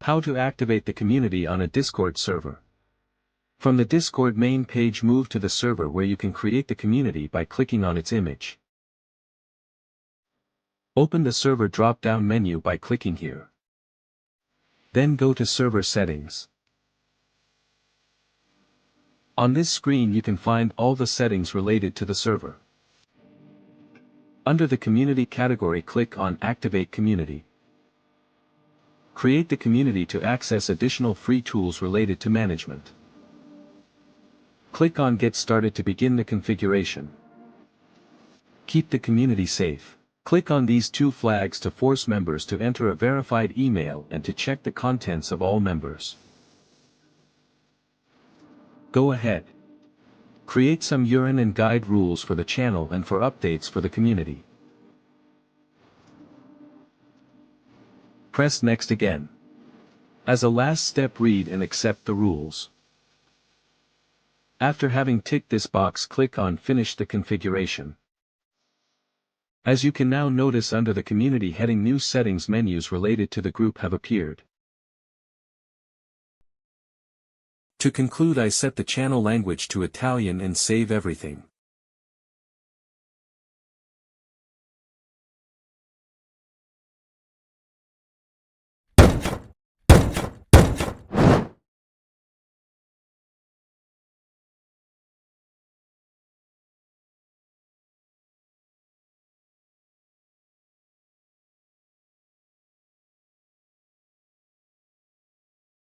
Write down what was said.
How to activate the community on a Discord server. From the Discord main page, move to the server where you can create the community by clicking on its image. Open the server drop-down menu by clicking here. Then go to Server Settings. On this screen you can find all the settings related to the server. Under the Community category, click on Activate Community. Create the community to access additional free tools related to management. Click on Get Started to begin the configuration. Keep the community safe. Click on these two flags to force members to enter a verified email and to check the contents of all members. Go ahead. Create some URN and guide rules for the channel and for updates for the community. Press Next again. As a last step, read and accept the rules. After having ticked this box, click on Finish the configuration. As you can now notice, under the community heading, new settings menus related to the group have appeared. To conclude, I set the channel language to Italian and save everything.